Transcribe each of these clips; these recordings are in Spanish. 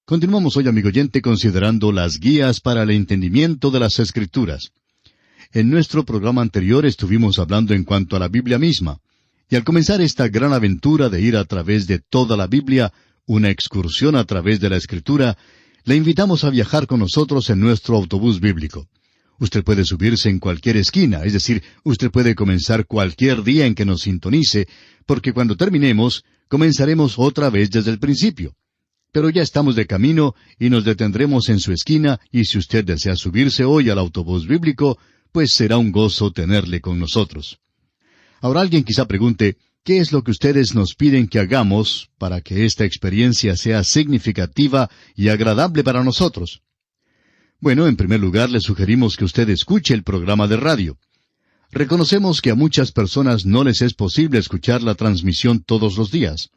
Continuamos hoy, amigo oyente, considerando las guías para el entendimiento de las Escrituras. En nuestro programa anterior estuvimos hablando en cuanto a la Biblia misma, y al comenzar esta gran aventura de ir a través de toda la Biblia, una excursión a través de la Escritura, le invitamos a viajar con nosotros en nuestro autobús bíblico. Usted puede subirse en cualquier esquina, es decir, usted puede comenzar cualquier día en que nos sintonice, porque cuando terminemos, comenzaremos otra vez desde el principio. Pero ya estamos de camino y nos detendremos en su esquina, y si usted desea subirse hoy al autobús bíblico, pues será un gozo tenerle con nosotros. Ahora alguien quizá pregunte, ¿qué es lo que ustedes nos piden que hagamos para que esta experiencia sea significativa y agradable para nosotros? Bueno, en primer lugar le sugerimos que usted escuche el programa de radio. Reconocemos que a muchas personas no les es posible escuchar la transmisión todos los días.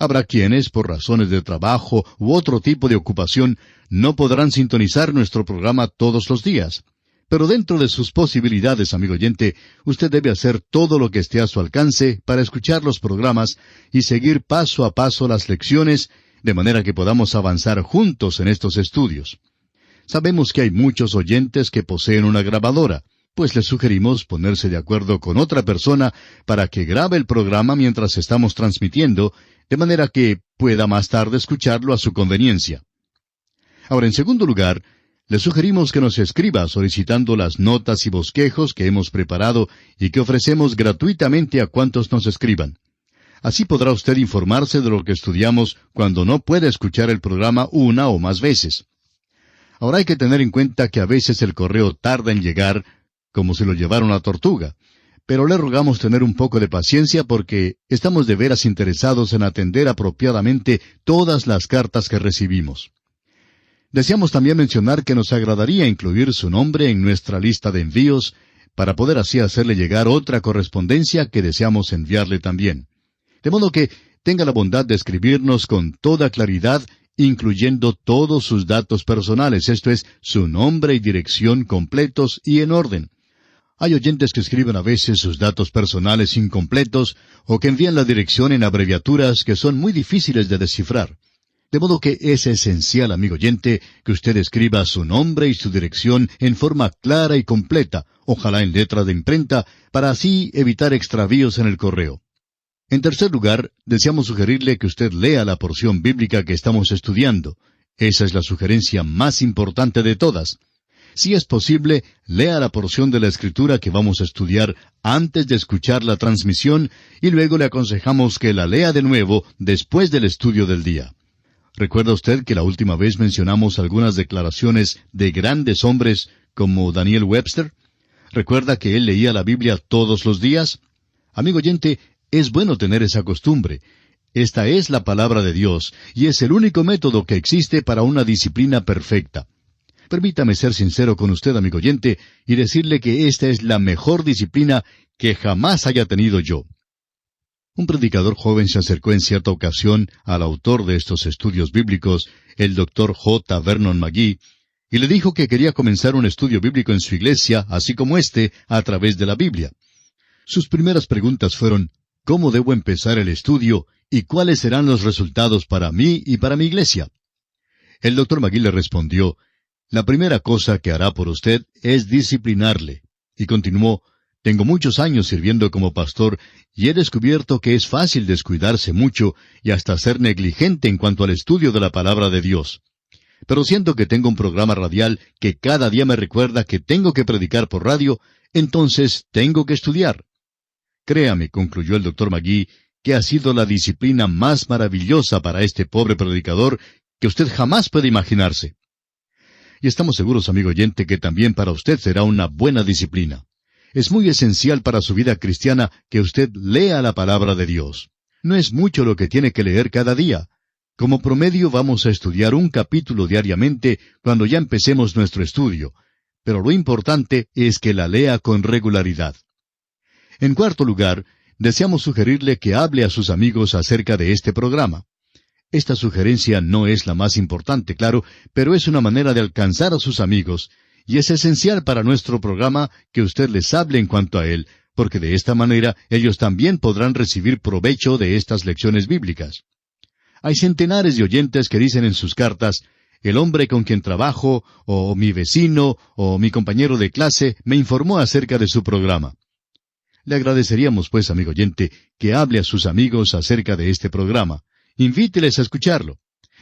Habrá quienes, por razones de trabajo u otro tipo de ocupación, no podrán sintonizar nuestro programa todos los días. Pero dentro de sus posibilidades, amigo oyente, usted debe hacer todo lo que esté a su alcance para escuchar los programas y seguir paso a paso las lecciones, de manera que podamos avanzar juntos en estos estudios. Sabemos que hay muchos oyentes que poseen una grabadora, pues les sugerimos ponerse de acuerdo con otra persona para que grabe el programa mientras estamos transmitiendo, de manera que pueda más tarde escucharlo a su conveniencia. Ahora, en segundo lugar, le sugerimos que nos escriba solicitando las notas y bosquejos que hemos preparado y que ofrecemos gratuitamente a cuantos nos escriban. Así podrá usted informarse de lo que estudiamos cuando no puede escuchar el programa una o más veces. Ahora hay que tener en cuenta que a veces el correo tarda en llegar, como si lo llevara una tortuga. Pero le rogamos tener un poco de paciencia porque estamos de veras interesados en atender apropiadamente todas las cartas que recibimos. Deseamos también mencionar que nos agradaría incluir su nombre en nuestra lista de envíos, para poder así hacerle llegar otra correspondencia que deseamos enviarle también. De modo que tenga la bondad de escribirnos con toda claridad, incluyendo todos sus datos personales, esto es, su nombre y dirección completos y en orden. Hay oyentes que escriben a veces sus datos personales incompletos o que envían la dirección en abreviaturas que son muy difíciles de descifrar. De modo que es esencial, amigo oyente, que usted escriba su nombre y su dirección en forma clara y completa, ojalá en letra de imprenta, para así evitar extravíos en el correo. En tercer lugar, deseamos sugerirle que usted lea la porción bíblica que estamos estudiando. Esa es la sugerencia más importante de todas. Si es posible, lea la porción de la Escritura que vamos a estudiar antes de escuchar la transmisión y luego le aconsejamos que la lea de nuevo después del estudio del día. ¿Recuerda usted que la última vez mencionamos algunas declaraciones de grandes hombres como Daniel Webster? ¿Recuerda que él leía la Biblia todos los días? Amigo oyente, es bueno tener esa costumbre. Esta es la palabra de Dios y es el único método que existe para una disciplina perfecta. Permítame ser sincero con usted, amigo oyente, y decirle que esta es la mejor disciplina que jamás haya tenido yo. Un predicador joven se acercó en cierta ocasión al autor de estos estudios bíblicos, el Dr. J. Vernon McGee, y le dijo que quería comenzar un estudio bíblico en su iglesia, así como a través de la Biblia. Sus primeras preguntas fueron, ¿cómo debo empezar el estudio y cuáles serán los resultados para mí y para mi iglesia? El Dr. McGee le respondió, la primera cosa que hará por usted es disciplinarle. Y continuó, tengo muchos años sirviendo como pastor y he descubierto que es fácil descuidarse mucho y hasta ser negligente en cuanto al estudio de la palabra de Dios. Pero siento que tengo un programa radial que cada día me recuerda que tengo que predicar por radio, entonces tengo que estudiar. Créame, concluyó el Dr. McGee, que ha sido la disciplina más maravillosa para este pobre predicador que usted jamás puede imaginarse. Y estamos seguros, amigo oyente, que también para usted será una buena disciplina. Es muy esencial para su vida cristiana que usted lea la palabra de Dios. No es mucho lo que tiene que leer cada día. Como promedio vamos a estudiar un capítulo diariamente cuando ya empecemos nuestro estudio, pero lo importante es que la lea con regularidad. En cuarto lugar, deseamos sugerirle que hable a sus amigos acerca de este programa. Esta sugerencia no es la más importante, claro, pero es una manera de alcanzar a sus amigos, y es esencial para nuestro programa que usted les hable en cuanto a él, porque de esta manera ellos también podrán recibir provecho de estas lecciones bíblicas. Hay centenares de oyentes que dicen en sus cartas, el hombre con quien trabajo, o mi vecino, o mi compañero de clase, me informó acerca de su programa. Le agradeceríamos, pues, amigo oyente, que hable a sus amigos acerca de este programa. Invíteles a escucharlo.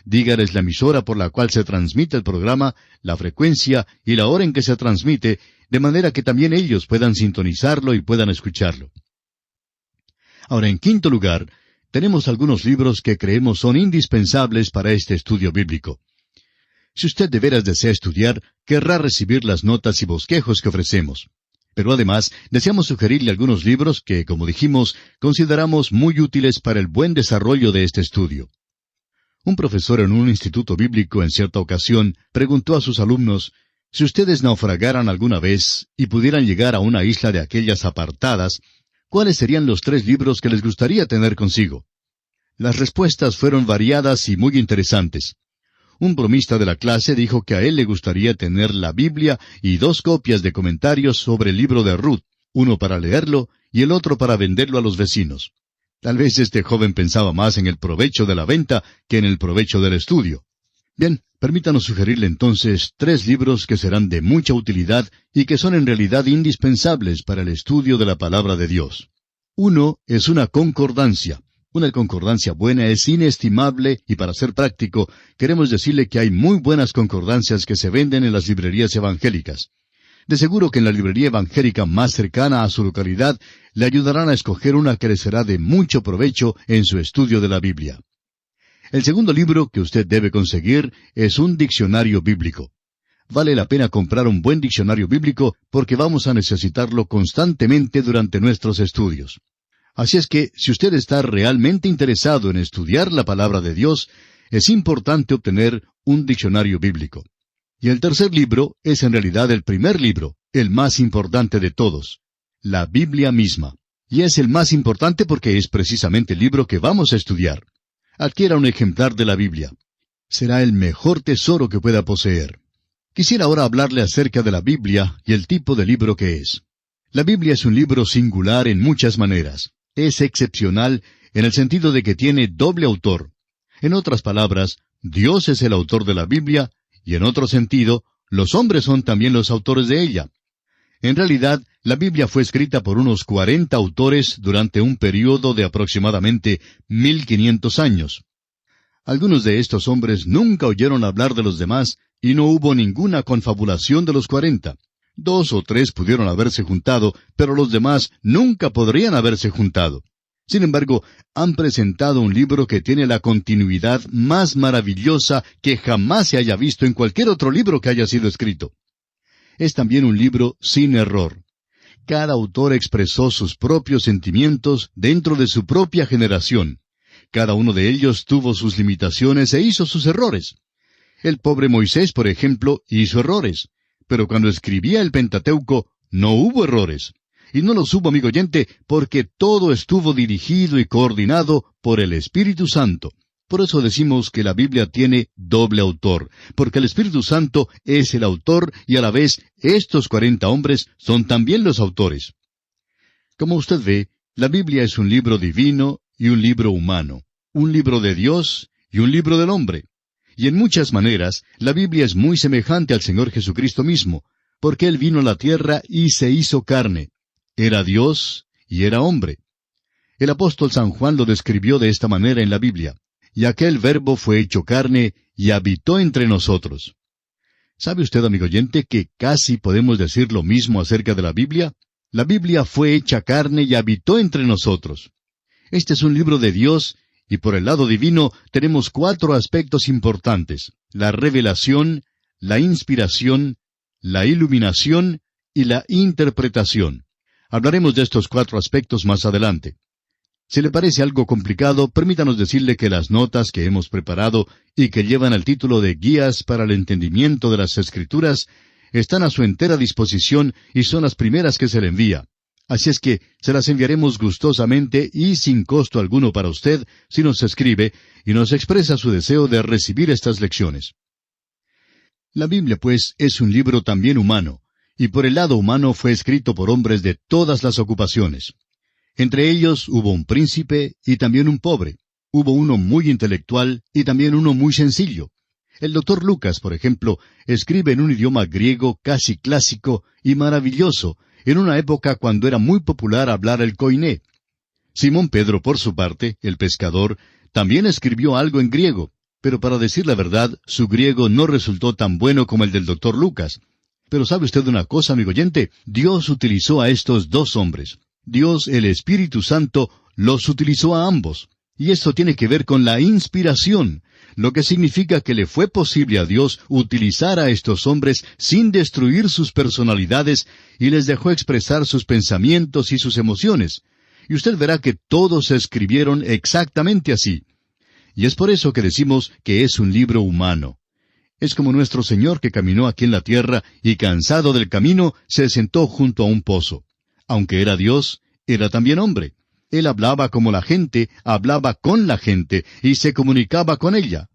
Dígales la emisora por la cual se transmite el programa, la frecuencia y la hora en que se transmite, de manera que también ellos puedan sintonizarlo y puedan escucharlo. Ahora, en quinto lugar, tenemos algunos libros que creemos son indispensables para este estudio bíblico. Si usted de veras desea estudiar, querrá recibir las notas y bosquejos que ofrecemos. Pero además, deseamos sugerirle algunos libros que, como dijimos, consideramos muy útiles para el buen desarrollo de este estudio. Un profesor en un instituto bíblico en cierta ocasión preguntó a sus alumnos, si ustedes naufragaran alguna vez y pudieran llegar a una isla de aquellas apartadas, ¿cuáles serían los 3 libros que les gustaría tener consigo? Las respuestas fueron variadas y muy interesantes. Un bromista de la clase dijo que a él le gustaría tener la Biblia y 2 copias de comentarios sobre el libro de Ruth, uno para leerlo y el otro para venderlo a los vecinos. Tal vez este joven pensaba más en el provecho de la venta que en el provecho del estudio. Bien, permítanos sugerirle entonces 3 libros que serán de mucha utilidad y que son en realidad indispensables para el estudio de la palabra de Dios. Uno es una concordancia. Una concordancia buena es inestimable y para ser práctico, queremos decirle que hay muy buenas concordancias que se venden en las librerías evangélicas. De seguro que en la librería evangélica más cercana a su localidad le ayudarán a escoger una que le será de mucho provecho en su estudio de la Biblia. El segundo libro que usted debe conseguir es un diccionario bíblico. Vale la pena comprar un buen diccionario bíblico porque vamos a necesitarlo constantemente durante nuestros estudios. Así es que, si usted está realmente interesado en estudiar la palabra de Dios, es importante obtener un diccionario bíblico. Y el tercer libro es en realidad el primer libro, el más importante de todos, la Biblia misma. Y es el más importante porque es precisamente el libro que vamos a estudiar. Adquiera un ejemplar de la Biblia. Será el mejor tesoro que pueda poseer. Quisiera ahora hablarle acerca de la Biblia y el tipo de libro que es. La Biblia es un libro singular en muchas maneras. Es excepcional en el sentido de que tiene doble autor. En otras palabras, Dios es el autor de la Biblia, y en otro sentido, los hombres son también los autores de ella. En realidad, la Biblia fue escrita por unos 40 autores durante un período de aproximadamente 1500 años. Algunos de estos hombres nunca oyeron hablar de los demás, y no hubo ninguna confabulación de los 40. 2 o 3 pudieron haberse juntado, pero los demás nunca podrían haberse juntado. Sin embargo, han presentado un libro que tiene la continuidad más maravillosa que jamás se haya visto en cualquier otro libro que haya sido escrito. Es también un libro sin error. Cada autor expresó sus propios sentimientos dentro de su propia generación. Cada uno de ellos tuvo sus limitaciones e hizo sus errores. El pobre Moisés, por ejemplo, hizo errores. Pero cuando escribía el Pentateuco, no hubo errores. Y no los hubo, amigo oyente, porque todo estuvo dirigido y coordinado por el Espíritu Santo. Por eso decimos que la Biblia tiene doble autor, porque el Espíritu Santo es el autor y a la vez estos 40 hombres son también los autores. Como usted ve, la Biblia es un libro divino y un libro humano, un libro de Dios y un libro del hombre. Y en muchas maneras, la Biblia es muy semejante al Señor Jesucristo mismo, porque Él vino a la tierra y se hizo carne. Era Dios y era hombre. El apóstol San Juan lo describió de esta manera en la Biblia. Y aquel Verbo fue hecho carne y habitó entre nosotros. ¿Sabe usted, amigo oyente, que casi podemos decir lo mismo acerca de la Biblia? La Biblia fue hecha carne y habitó entre nosotros. Este es un libro de Dios, y por el lado divino tenemos 4 aspectos importantes: la revelación, la inspiración, la iluminación y la interpretación. Hablaremos de estos 4 aspectos más adelante. Si le parece algo complicado, permítanos decirle que las notas que hemos preparado y que llevan el título de Guías para el Entendimiento de las Escrituras están a su entera disposición y son las primeras que se le envía. Así es que se las enviaremos gustosamente y sin costo alguno para usted si nos escribe y nos expresa su deseo de recibir estas lecciones. La Biblia, pues, es un libro también humano, y por el lado humano fue escrito por hombres de todas las ocupaciones. Entre ellos hubo un príncipe y también un pobre, Hubo uno muy intelectual y también uno muy sencillo. El doctor Lucas, por ejemplo, escribe en un idioma griego casi clásico y maravilloso, en una época cuando era muy popular hablar el koiné. Simón Pedro, por su parte, el pescador, también escribió algo en griego, pero para decir la verdad, su griego no resultó tan bueno como el del doctor Lucas. Pero ¿sabe usted una cosa, amigo oyente? Dios utilizó a estos dos hombres. Dios, el Espíritu Santo, los utilizó a ambos. Y esto tiene que ver con la inspiración, lo que significa que le fue posible a Dios utilizar a estos hombres sin destruir sus personalidades y les dejó expresar sus pensamientos y sus emociones. Y usted verá que todos escribieron exactamente así. Y es por eso que decimos que es un libro humano. Es como nuestro Señor que caminó aquí en la tierra y cansado del camino se sentó junto a un pozo. Aunque era Dios, era también hombre. Él hablaba como la gente, hablaba con la gente y se comunicaba con ella.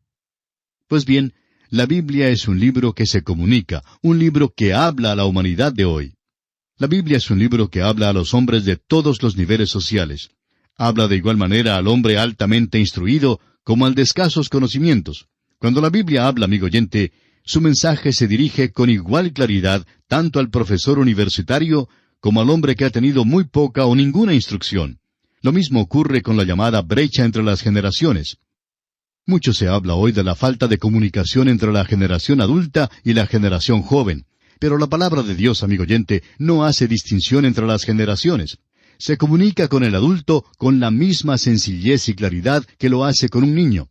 Pues bien, la Biblia es un libro que se comunica, un libro que habla a la humanidad de hoy. La Biblia es un libro que habla a los hombres de todos los niveles sociales. Habla de igual manera al hombre altamente instruido como al de escasos conocimientos. Cuando la Biblia habla, amigo oyente, su mensaje se dirige con igual claridad tanto al profesor universitario como al hombre que ha tenido muy poca o ninguna instrucción. Lo mismo ocurre con la llamada brecha entre las generaciones. Mucho se habla hoy de la falta de comunicación entre la generación adulta y la generación joven. Pero la palabra de Dios, amigo oyente, no hace distinción entre las generaciones. Se comunica con el adulto con la misma sencillez y claridad que lo hace con un niño.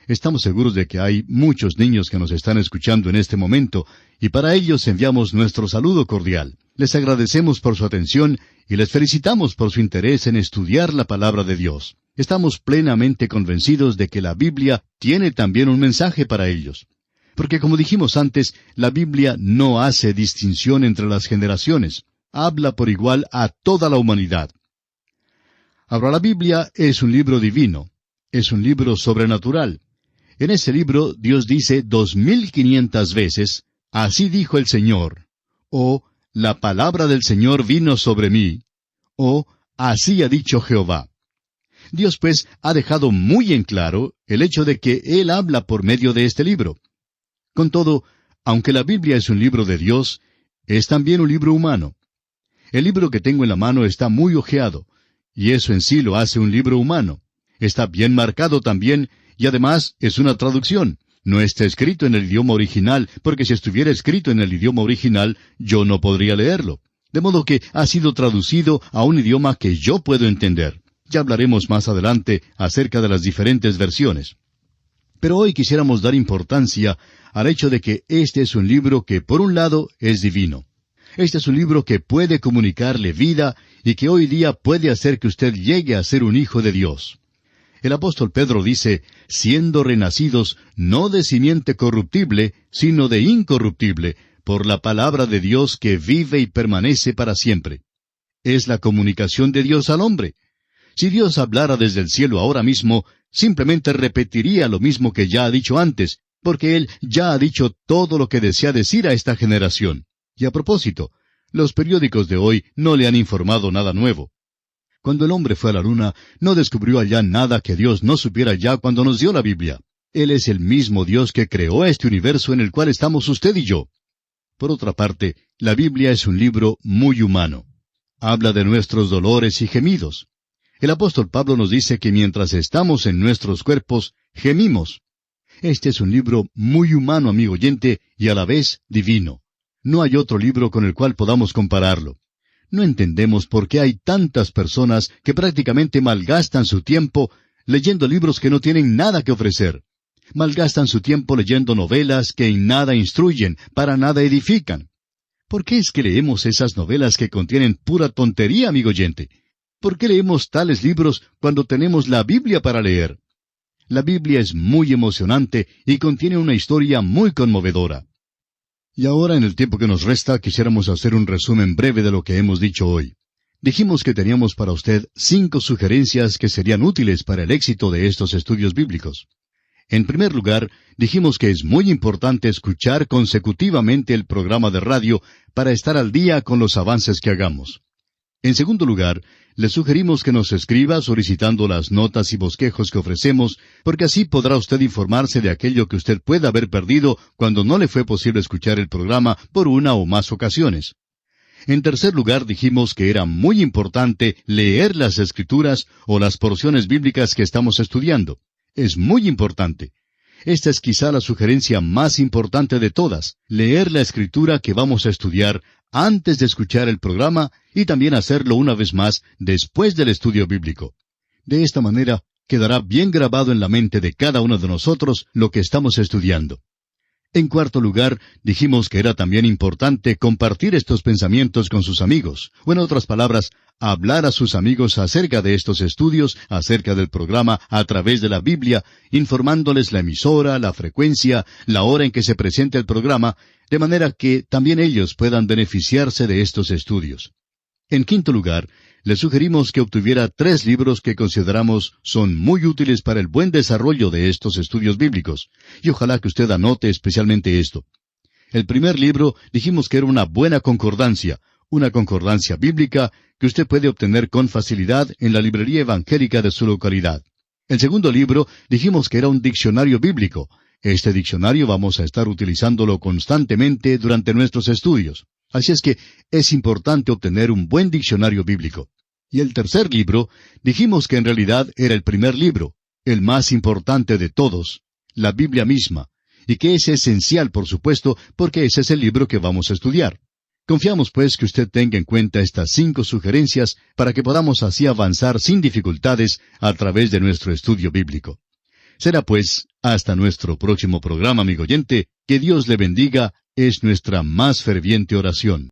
Estamos seguros de que hay muchos niños que nos están escuchando en este momento, y para ellos enviamos nuestro saludo cordial. Les agradecemos por su atención y les felicitamos por su interés en estudiar la palabra de Dios. Estamos plenamente convencidos de que la Biblia tiene también un mensaje para ellos. Porque como dijimos antes, la Biblia no hace distinción entre las generaciones. Habla por igual a toda la humanidad. Ahora, la Biblia es un libro divino. Es un libro sobrenatural. En ese libro Dios dice 2500 veces, «Así dijo el Señor», o «La palabra del Señor vino sobre mí», o «Así ha dicho Jehová». Dios, pues, ha dejado muy en claro el hecho de que Él habla por medio de este libro. Con todo, aunque la Biblia es un libro de Dios, es también un libro humano. El libro que tengo en la mano está muy hojeado, y eso en sí lo hace un libro humano. Está bien marcado también, y además es una traducción. No está escrito en el idioma original, porque si estuviera escrito en el idioma original, yo no podría leerlo. De modo que ha sido traducido a un idioma que yo puedo entender. Ya hablaremos más adelante acerca de las diferentes versiones. Pero hoy quisiéramos dar importancia al hecho de que este es un libro que, por un lado, es divino. Este es un libro que puede comunicarle vida y que hoy día puede hacer que usted llegue a ser un hijo de Dios. El apóstol Pedro dice, siendo renacidos no de simiente corruptible, sino de incorruptible, por la palabra de Dios que vive y permanece para siempre. Es la comunicación de Dios al hombre. Si Dios hablara desde el cielo ahora mismo, simplemente repetiría lo mismo que ya ha dicho antes, porque Él ya ha dicho todo lo que desea decir a esta generación. Y a propósito, los periódicos de hoy no le han informado nada nuevo. Cuando el hombre fue a la luna, no descubrió allá nada que Dios no supiera ya cuando nos dio la Biblia. Él es el mismo Dios que creó este universo en el cual estamos usted y yo. Por otra parte, la Biblia es un libro muy humano. Habla de nuestros dolores y gemidos. El apóstol Pablo nos dice que mientras estamos en nuestros cuerpos, gemimos. Este es un libro muy humano, amigo oyente, y a la vez divino. No hay otro libro con el cual podamos compararlo. No entendemos por qué hay tantas personas que prácticamente malgastan su tiempo leyendo libros que no tienen nada que ofrecer. Malgastan su tiempo leyendo novelas que en nada instruyen, para nada edifican. ¿Por qué es que leemos esas novelas que contienen pura tontería, amigo oyente? ¿Por qué leemos tales libros cuando tenemos la Biblia para leer? La Biblia es muy emocionante y contiene una historia muy conmovedora. Y ahora, en el tiempo que nos resta, quisiéramos hacer un resumen breve de lo que hemos dicho hoy. Dijimos que teníamos para usted 5 sugerencias que serían útiles para el éxito de estos estudios bíblicos. En primer lugar, dijimos que es muy importante escuchar consecutivamente el programa de radio para estar al día con los avances que hagamos. En segundo lugar, le sugerimos que nos escriba solicitando las notas y bosquejos que ofrecemos, porque así podrá usted informarse de aquello que usted puede haber perdido cuando no le fue posible escuchar el programa por una o más ocasiones. En tercer lugar, dijimos que era muy importante leer las Escrituras o las porciones bíblicas que estamos estudiando. Es muy importante. Esta es quizá la sugerencia más importante de todas, leer la Escritura que vamos a estudiar antes de escuchar el programa y también hacerlo una vez más después del estudio bíblico. De esta manera, quedará bien grabado en la mente de cada uno de nosotros lo que estamos estudiando. En cuarto lugar, dijimos que era también importante compartir estos pensamientos con sus amigos, o en otras palabras, hablar a sus amigos acerca de estos estudios, acerca del programa a través de la Biblia, informándoles la emisora, la frecuencia, la hora en que se presenta el programa, de manera que también ellos puedan beneficiarse de estos estudios. En quinto lugar, le sugerimos que obtuviera 3 libros que consideramos son muy útiles para el buen desarrollo de estos estudios bíblicos, y ojalá que usted anote especialmente esto. El primer libro dijimos que era una buena concordancia, una concordancia bíblica que usted puede obtener con facilidad en la librería evangélica de su localidad. El segundo libro dijimos que era un diccionario bíblico. Este diccionario vamos a estar utilizándolo constantemente durante nuestros estudios. Así es que es importante obtener un buen diccionario bíblico. Y el tercer libro, dijimos que en realidad era el primer libro, el más importante de todos, la Biblia misma, y que es esencial, por supuesto, porque ese es el libro que vamos a estudiar. Confiamos, pues, que usted tenga en cuenta estas 5 sugerencias para que podamos así avanzar sin dificultades a través de nuestro estudio bíblico. Será, pues, hasta nuestro próximo programa, amigo oyente. Que Dios le bendiga, es nuestra más ferviente oración.